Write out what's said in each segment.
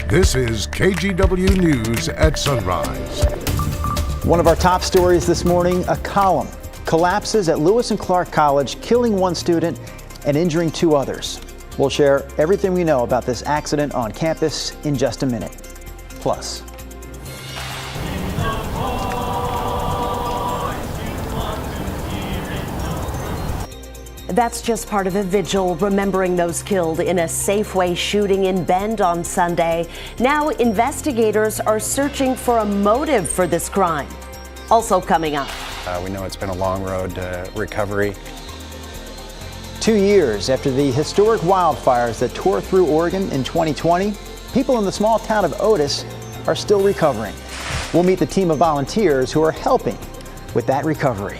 This is KGW News at Sunrise. One of our top stories this morning, a column collapses at Lewis and Clark College, killing one student and injuring two others. We'll share everything we know about this accident on campus in just a minute. Plus, that's just part of a vigil remembering those killed in a Safeway shooting in Bend on Sunday. Now investigators are searching for a motive for this crime. Also coming up. We know it's been a long road to recovery. 2 years after the historic wildfires that tore through Oregon in 2020, people in the small town of Otis are still recovering. We'll meet the team of volunteers who are helping with that recovery.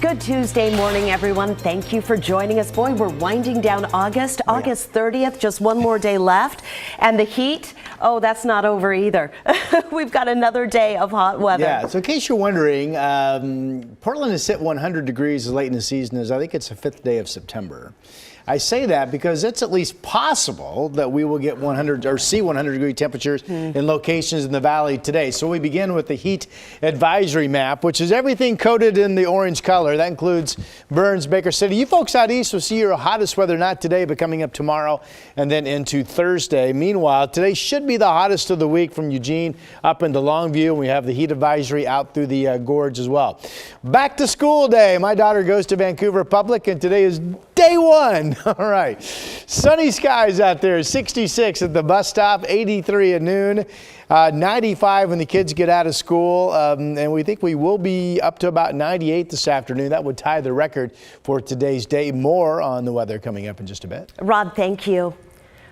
Good Tuesday morning, everyone. Thank you for joining us. Boy, we're winding down August 30th, just one more day left. And the heat, oh, that's not over either. We've got another day of hot weather. Yeah, so in case you're wondering, Portland has hit 100 degrees as late in the season as I think it's the 5th day of September. I say that because it's at least possible that we will get 100 or see 100-degree temperatures in locations in the valley today. So we begin with the heat advisory map, which is everything coated in the orange color. That includes Burns, Baker City. You folks out east will see your hottest weather not today, but coming up tomorrow and then into Thursday. Meanwhile, today should be the hottest of the week from Eugene up into Longview. We have the heat advisory out through the gorge as well. Back to school day. My daughter goes to Vancouver Public, and today is day one. All right. Sunny skies out there. 66 at the bus stop, 83 at noon, 95 when the kids get out of school. And we think we will be up to about 98 this afternoon. That would tie the record for today's day. More on the weather coming up in just a bit. Rod, thank you.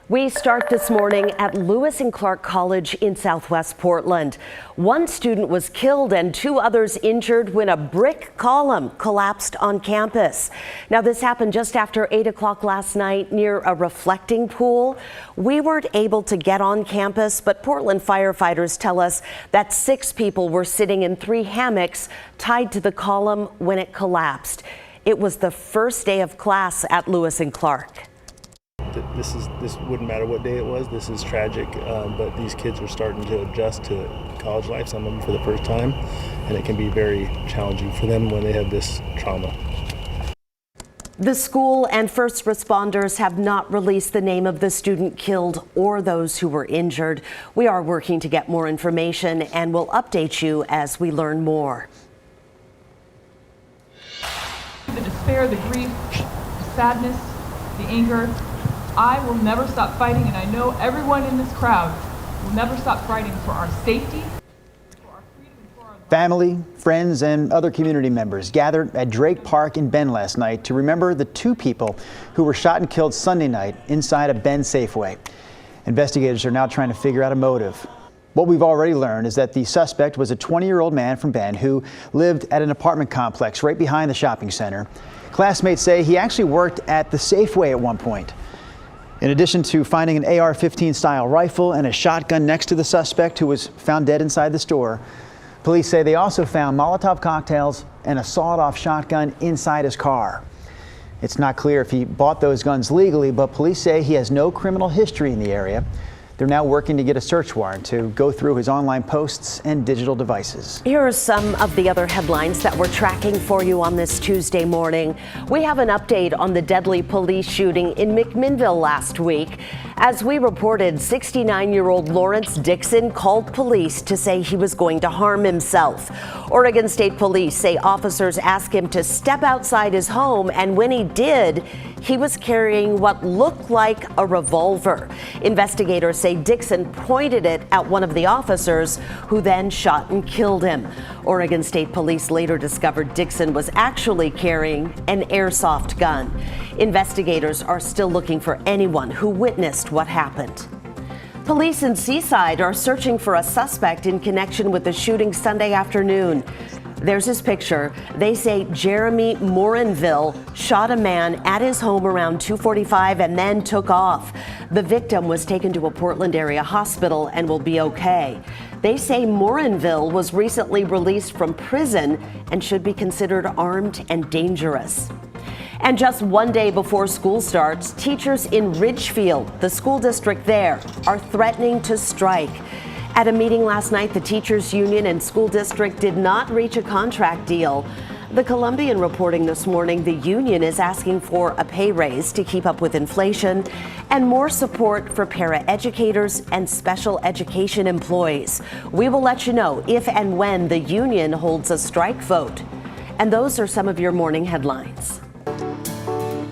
We start this morning at Lewis and Clark College in Southwest Portland. One student was killed and two others injured when a brick column collapsed on campus. Now, this happened just after 8 o'clock last night near a reflecting pool. We weren't able to get on campus, but Portland firefighters tell us that 6 people were sitting in 3 hammocks tied to the column when it collapsed. It was the first day of class at Lewis and Clark. This wouldn't matter what day it was. This is tragic, but these kids are starting to adjust to college life, some of them for the first time, and it can be very challenging for them when they have this trauma. The school and first responders have not released the name of the student killed or those who were injured. We are working to get more information and will update you as we learn more. The despair, the grief, the sadness, the anger. I will never stop fighting, and I know everyone in this crowd will never stop fighting for our safety, for our freedom, and for our lives. Family, friends, and other community members gathered at Drake Park in Bend last night to remember the 2 people who were shot and killed Sunday night inside a Bend Safeway. Investigators are now trying to figure out a motive. What we've already learned is that the suspect was a 20-year-old man from Bend who lived at an apartment complex right behind the shopping center. Classmates say he actually worked at the Safeway at one point. In addition to finding an AR-15 style rifle and a shotgun next to the suspect who was found dead inside the store, police say they also found Molotov cocktails and a sawed-off shotgun inside his car. It's not clear if he bought those guns legally, but police say he has no criminal history in the area. They're now working to get a search warrant to go through his online posts and digital devices. Here are some of the other headlines that we're tracking for you on this Tuesday morning. We have an update on the deadly police shooting in McMinnville last week. As we reported, 69-year-old Lawrence Dixon called police to say he was going to harm himself. Oregon State Police say officers asked him to step outside his home, and when he did, he was carrying what looked like a revolver. Investigators say Dixon pointed it at one of the officers, who then shot and killed him. Oregon State Police later discovered Dixon was actually carrying an airsoft gun. Investigators are still looking for anyone who witnessed what happened. Police in Seaside are searching for a suspect in connection with the shooting Sunday afternoon. There's his picture. They say Jeremy Morinville shot a man at his home around 2:45 and then took off. The victim was taken to a Portland area hospital and will be okay. They say Morinville was recently released from prison and should be considered armed and dangerous. And just one day before school starts, teachers in Ridgefield, the school district there, are threatening to strike. At a meeting last night, the teachers union and school district did not reach a contract deal. The Columbian reporting this morning, the union is asking for a pay raise to keep up with inflation and more support for paraeducators and special education employees. We will let you know if and when the union holds a strike vote. And those are some of your morning headlines.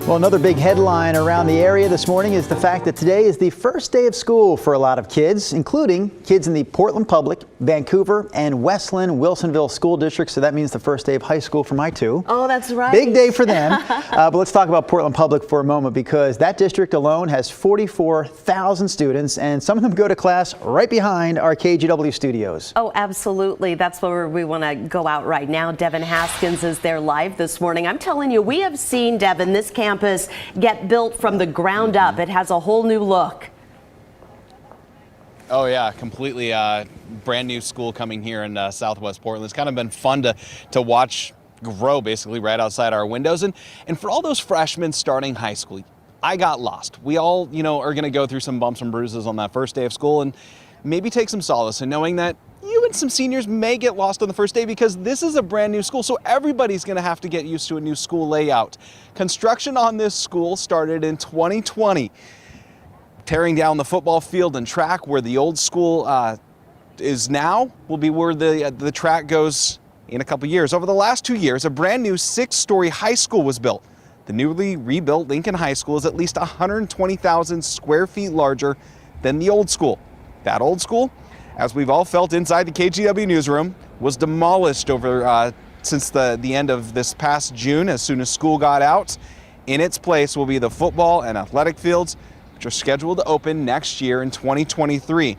Well, another big headline around the area this morning is the fact that today is the first day of school for a lot of kids, including kids in the Portland Public, Vancouver, and Westland, Wilsonville school districts. So that means the first day of high school for my two. Oh, that's right. Big day for them. But let's talk about Portland Public for a moment, because that district alone has 44,000 students, and some of them go to class right behind our KGW studios. Oh, absolutely. That's where we want to go out right now. Devin Haskins is there live this morning. I'm telling you, we have seen, Devin, this campus get built from the ground up. It has a whole new look. Oh yeah, completely brand new school coming here in Southwest Portland. It's kind of been fun to watch grow basically right outside our windows. And for all those freshmen starting high school, I got lost. We all, are going to go through some bumps and bruises on that first day of school, and maybe take some solace in knowing that you and some seniors may get lost on the first day, because this is a brand new school, so everybody's going to have to get used to a new school layout. Construction on this school started in 2020, tearing down the football field and track where the old school is now, will be where the track goes in a couple years. Over the last 2 years, a brand new 6-story high school was built. The newly rebuilt Lincoln High School is at least 120,000 square feet larger than the old school. That old school, as we've all felt inside the KGW newsroom, was demolished over since the end of this past June. As soon as school got out, in its place will be the football and athletic fields, which are scheduled to open next year in 2023.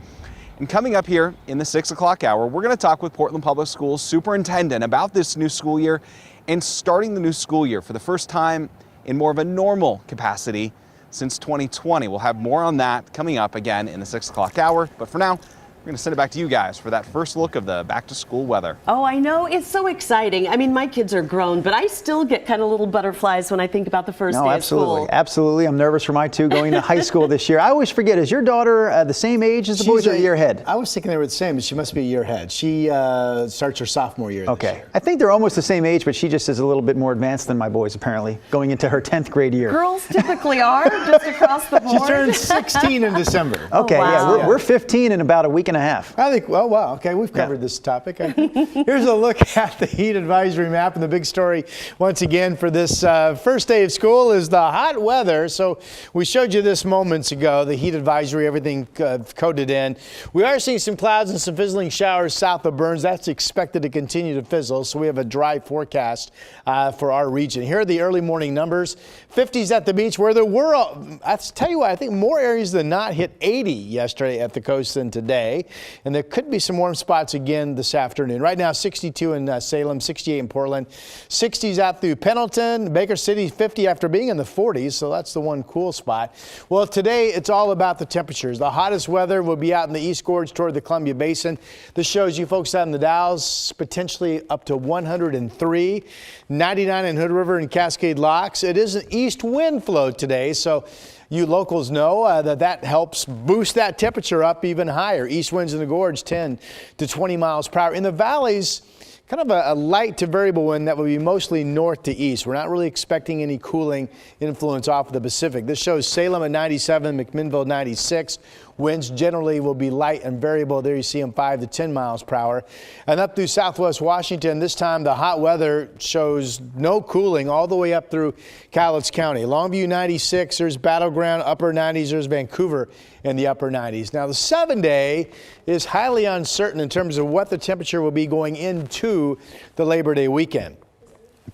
And coming up here in the 6 o'clock hour, we're going to talk with Portland Public Schools superintendent about this new school year and starting the new school year for the first time in more of a normal capacity since 2020. We'll have more on that coming up again in the 6 o'clock hour. But for now, we're going to send it back to you guys for that first look of the back-to-school weather. Oh, I know. It's so exciting. I mean, my kids are grown, but I still get kind of little butterflies when I think about the first day of school. Absolutely. I'm nervous for my two going to high school this year. I always forget, is your daughter the same age as the boys, or a year ahead? I was thinking they were the same, but she must be a year ahead. She starts her sophomore year this year. I think they're almost the same age, but she just is a little bit more advanced than my boys, apparently, going into her 10th grade year. Girls typically are, just across the board. She turns 16 in December. Okay, wow. yeah, we're 15 in about a week and a half. I think, oh, wow, okay, we've covered this topic. Here's a look at the heat advisory map, and the big story once again for this first day of school is the hot weather. So we showed you this moments ago, the heat advisory, everything coded in. We are seeing some clouds and some fizzling showers south of Burns. That's expected to continue to fizzle, so we have a dry forecast for our region. Here are the early morning numbers. 50s at the beach, where there were, I tell you what, I think more areas than not hit 80 yesterday at the coast than today. And there could be some warm spots again this afternoon. Right now, 62 in Salem, 68 in Portland, 60s out through Pendleton, Baker City, 50 after being in the 40s. So that's the one cool spot. Well, today it's all about the temperatures. The hottest weather will be out in the East Gorge toward the Columbia Basin. This shows you folks out in the Dalles, potentially up to 103, 99 in Hood River and Cascade Locks. It is an east wind flow today, so you locals know that helps boost that temperature up even higher. East winds in the gorge 10 to 20 miles per hour. In the valleys, kind of a light to variable wind that will be mostly north to east. We're not really expecting any cooling influence off of the Pacific. This shows Salem at 97, McMinnville 96. Winds generally will be light and variable. There you see them 5 to 10 miles per hour. And up through southwest Washington, this time the hot weather shows no cooling all the way up through Cowlitz County. Longview 96, there's Battleground, upper 90s, there's Vancouver in the upper 90s. Now the 7-day is highly uncertain in terms of what the temperature will be going into the Labor Day weekend.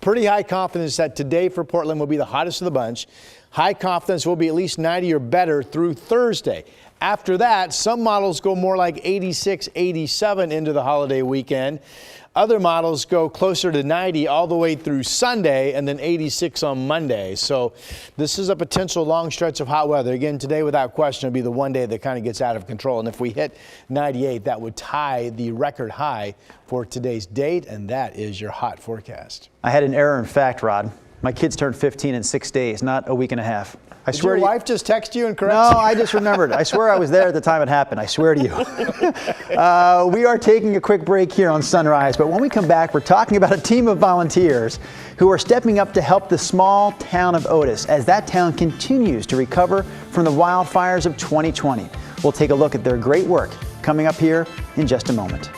Pretty high confidence that today for Portland will be the hottest of the bunch. High confidence will be at least 90 or better through Thursday. After that, some models go more like 86, 87 into the holiday weekend. Other models go closer to 90 all the way through Sunday and then 86 on Monday. So this is a potential long stretch of hot weather. Again, today, without question, will be the one day that kind of gets out of control. And if we hit 98, that would tie the record high for today's date. And that is your hot forecast. I had an error in fact, Rod. My kids turned 15 in 6 days, not a week and a half. I Did swear your to you. wife just text you and correct No, you? I just remembered. I swear I was there at the time it happened. I swear to you. We are taking a quick break here on Sunrise, but when we come back, we're talking about a team of volunteers who are stepping up to help the small town of Otis as that town continues to recover from the wildfires of 2020. We'll take a look at their great work coming up here in just a moment.